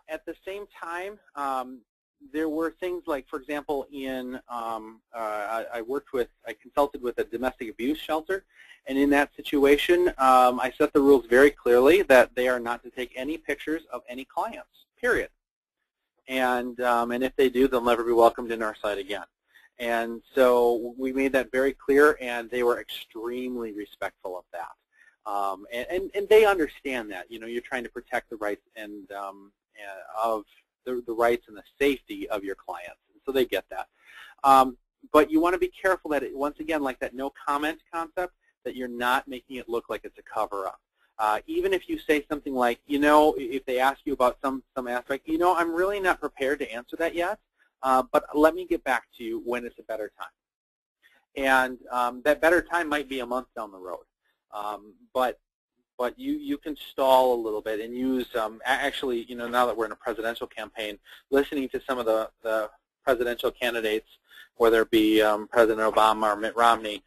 At the same time, there were things like, for example, I consulted with a domestic abuse shelter, and in that situation, I set the rules very clearly that they are not to take any pictures of any clients, period. And if they do, they'll never be welcomed in our site again. And so we made that very clear, and they were extremely respectful of that. And they understand that, you know, you're trying to protect the rights and of the rights and the safety of your clients, and so they get that. But you want to be careful that, once again, like that no comment concept, that you're not making it look like it's a cover-up. Even if you say something like, you know, if they ask you about some aspect, you know, I'm really not prepared to answer that yet, but let me get back to you when it's a better time. And that better time might be a month down the road. But you can stall a little bit and use, actually, you know, now that we're in a presidential campaign, listening to some of the presidential candidates, whether it be President Obama or Mitt Romney,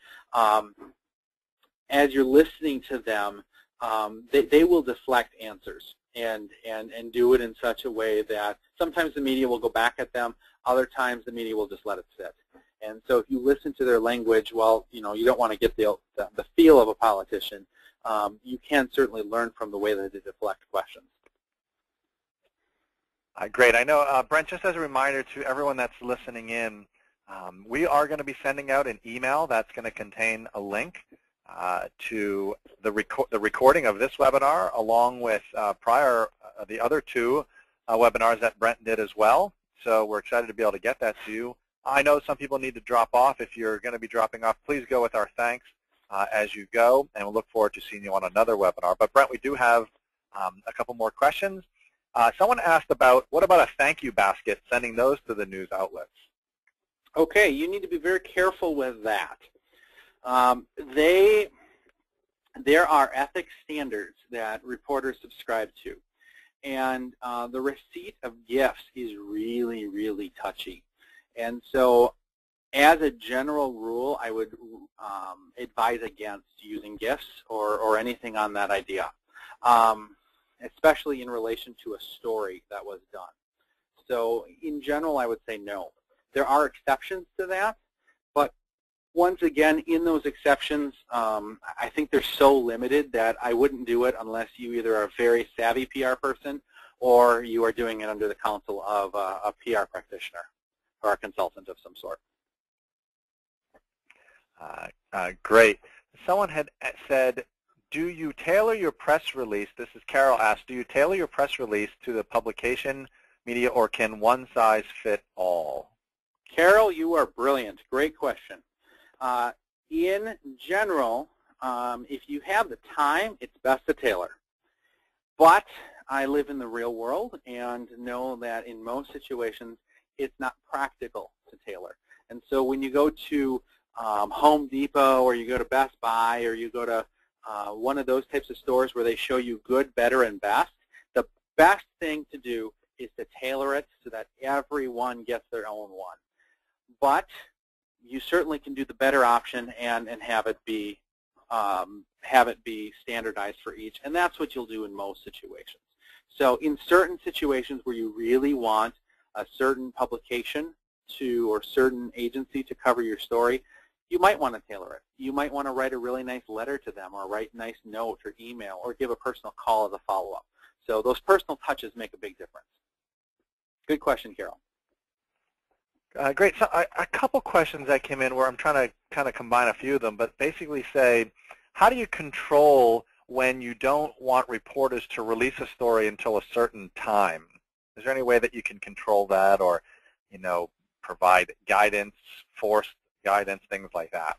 as you're listening to them, they will deflect answers and do it in such a way that sometimes the media will go back at them, other times the media will just let it sit. And so if you listen to their language, well, you know, you don't want to get the feel of a politician. You can certainly learn from the way that they deflect questions. Great. I know, Brent, just as a reminder to everyone that's listening in, we are going to be sending out an email that's going to contain a link to the recording of this webinar, along with the other 2 webinars that Brent did as well. So we're excited to be able to get that to you. I know some people need to drop off. If you're going to be dropping off, please go with our thanks as you go, and we'll look forward to seeing you on another webinar. But Brent, we do have a couple more questions. Someone asked about, what about a thank you basket, sending those to the news outlets? Okay, you need to be very careful with that. There are ethics standards that reporters subscribe to, and the receipt of gifts is really, really touchy. And so, as a general rule, I would advise against using gifts or anything on that idea, especially in relation to a story that was done. So, in general, I would say no. There are exceptions to that, but once again, in those exceptions, I think they're so limited that I wouldn't do it unless you either are a very savvy PR person or you are doing it under the counsel of a PR practitioner or a consultant of some sort. Great. Someone had said, do you tailor your press release, this is Carol asked, do you tailor your press release to the publication media, or can one size fit all? Carol, you are brilliant. Great question. In general, if you have the time, it's best to tailor. But I live in the real world and know that in most situations, it's not practical to tailor. And so when you go to Home Depot or you go to Best Buy or you go to one of those types of stores where they show you good, better, and best, the best thing to do is to tailor it so that everyone gets their own one. But you certainly can do the better option and have it be standardized for each, and that's what you'll do in most situations. So in certain situations where you really want a certain publication or certain agency to cover your story, you might want to tailor it. You might want to write a really nice letter to them or write a nice note or email or give a personal call as a follow-up. So those personal touches make a big difference. Good question, Carol. Great. So a couple questions that came in where I'm trying to kind of combine a few of them, but basically say, how do you control when you don't want reporters to release a story until a certain time? Is there any way that you can control that, or, you know, provide guidance, forced guidance, things like that?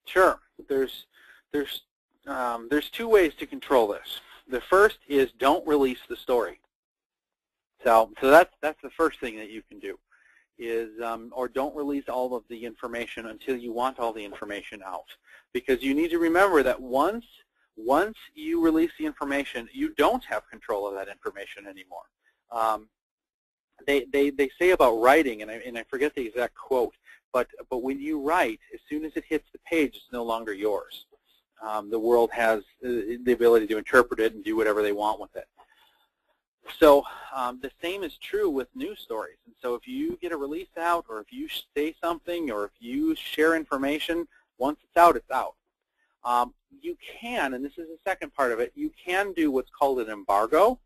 Sure. There's two ways to control this. The first is don't release the story. So that's the first thing that you can do, is or don't release all of the information until you want all the information out, because you need to remember that once you release the information, you don't have control of that information anymore. They say about writing, and I forget the exact quote, but when you write, as soon as it hits the page, it's no longer yours. The world has the ability to interpret it and do whatever they want with it. So the same is true with news stories. And so if you get a release out, or if you say something, or if you share information, once it's out, it's out. You can, and this is the second part of it, you can do what's called an embargo.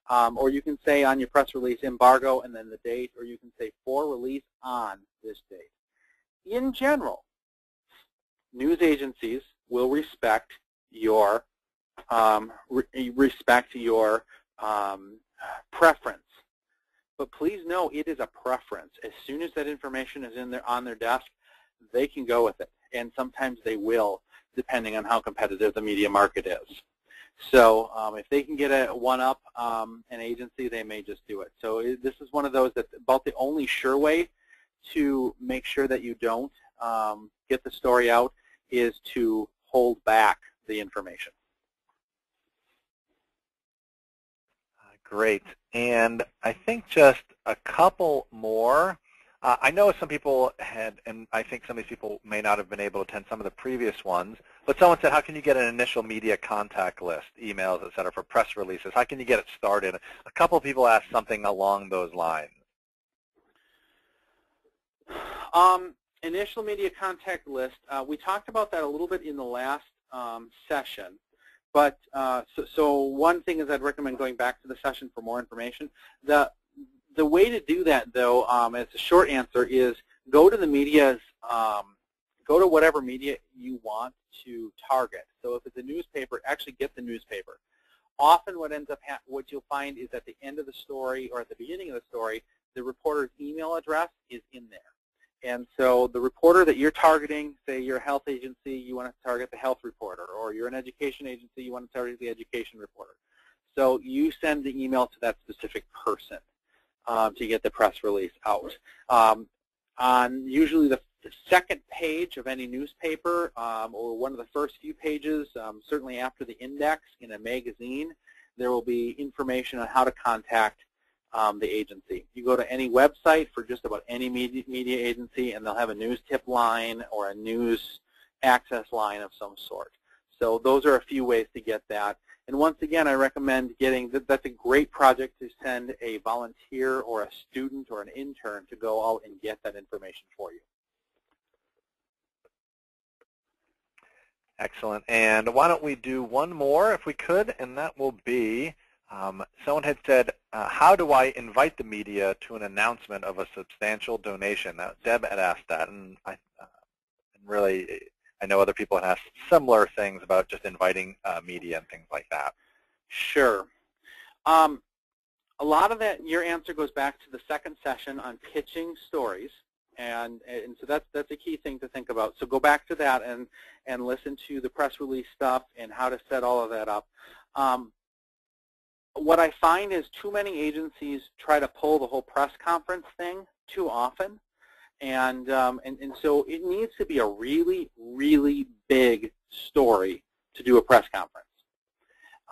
Or you can say on your press release, embargo, and then the date, or you can say for release on this date. In general, news agencies will respect your preference. But please know it is a preference. As soon as that information is on their desk, they can go with it, and sometimes they will, depending on how competitive the media market is. So if they can get a one-up an agency, they may just do it. So this is one of those that's about the only sure way to make sure that you don't get the story out, is to hold back the information. Great. And I think just a couple more. I know some people had, and I think some of these people may not have been able to attend some of the previous ones, but someone said, how can you get an initial media contact list, emails, et cetera, for press releases? How can you get it started? A couple of people asked something along those lines. Initial media contact list, we talked about that a little bit in the last session. But so one thing is I'd recommend going back to the session for more information. The way to do that, though, as a short answer, is go to the media's, go to whatever media you want to target. So if it's a newspaper, actually get the newspaper. Often what you'll find is at the end of the story or at the beginning of the story, the reporter's email address is in there. And so the reporter that you're targeting, say you're a health agency, you want to target the health reporter, or you're an education agency, you want to target the education reporter. So you send the email to that specific person to get the press release out. On usually the second page of any newspaper, or one of the first few pages, certainly after the index in a magazine, there will be information on how to contact the agency. You go to any website for just about any media agency, and they'll have a news tip line or a news access line of some sort. So those are a few ways to get that. And once again, I recommend that's a great project to send a volunteer or a student or an intern to go out and get that information for you. Excellent. And why don't we do one more if we could, and that will be, someone had said, how do I invite the media to an announcement of a substantial donation? Now, Deb had asked that, and really, I know other people have asked similar things about just inviting media and things like that. Sure. A lot of that, your answer goes back to the second session on pitching stories And so that's a key thing to think about. So go back to that and listen to the press release stuff and how to set all of that up. What I find is too many agencies try to pull the whole press conference thing too often, and so it needs to be a really, really big story to do a press conference.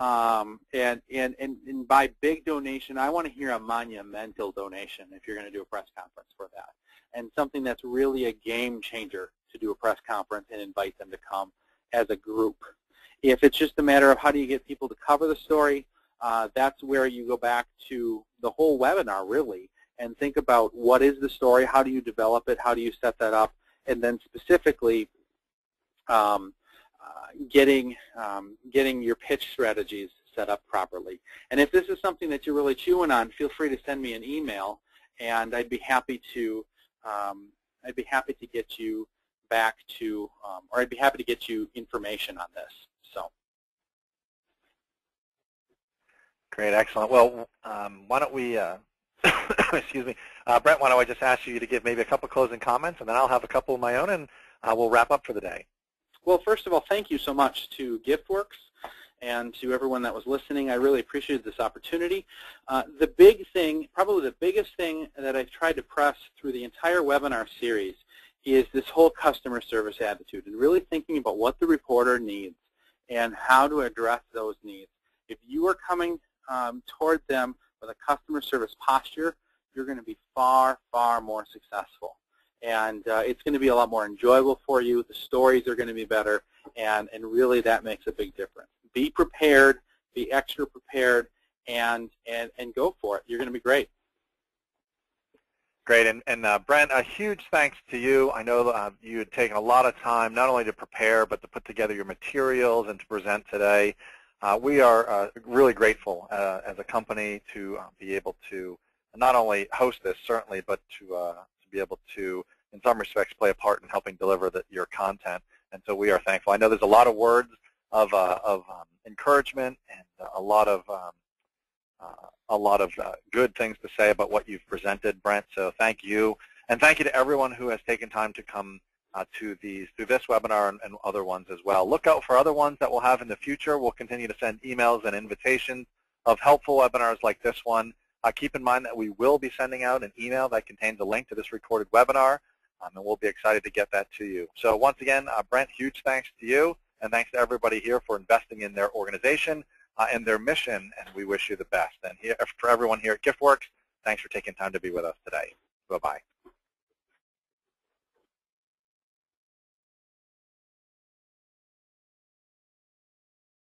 And by big donation, I want to hear a monumental donation if you're going to do a press conference for that, and something that's really a game changer to do a press conference and invite them to come as a group. If it's just a matter of how do you get people to cover the story, that's where you go back to the whole webinar, really, and think about what is the story, how do you develop it, how do you set that up, and then specifically getting your pitch strategies set up properly. And if this is something that you're really chewing on, feel free to send me an email, and I'd be happy to get you back to, or I'd be happy to get you information on this. So. Great, excellent. Well, why don't we, excuse me, Brent, why don't I just ask you to give maybe a couple closing comments, and then I'll have a couple of my own, and we'll wrap up for the day. Well, first of all, thank you so much to GiftWorks and to everyone that was listening. I really appreciated this opportunity. The big thing, probably the biggest thing that I've tried to press through the entire webinar series is this whole customer service attitude and really thinking about what the reporter needs and how to address those needs. If you are coming toward them with a customer service posture, you're going to be far, far more successful. And it's going to be a lot more enjoyable for you. The stories are going to be better, and really that makes a big difference. Be prepared, be extra prepared, and go for it. You're going to be great. Great, and Brent, a huge thanks to you. I know you had taken a lot of time not only to prepare, but to put together your materials and to present today. We are really grateful as a company to be able to not only host this, certainly, but to be able to, in some respects, play a part in helping deliver your content. And so we are thankful. I know there's a lot of words of encouragement and a lot of good things to say about what you've presented, Brent. So thank you, and thank you to everyone who has taken time to come to this webinar and other ones as well. Look out for other ones that we'll have in the future. We'll continue to send emails and invitations of helpful webinars like this one. Keep in mind that we will be sending out an email that contains a link to this recorded webinar, and we'll be excited to get that to you. So once again, Brent, huge thanks to you, and thanks to everybody here for investing in their organization and their mission, and we wish you the best. And for everyone here at GiftWorks, thanks for taking time to be with us today. Bye-bye.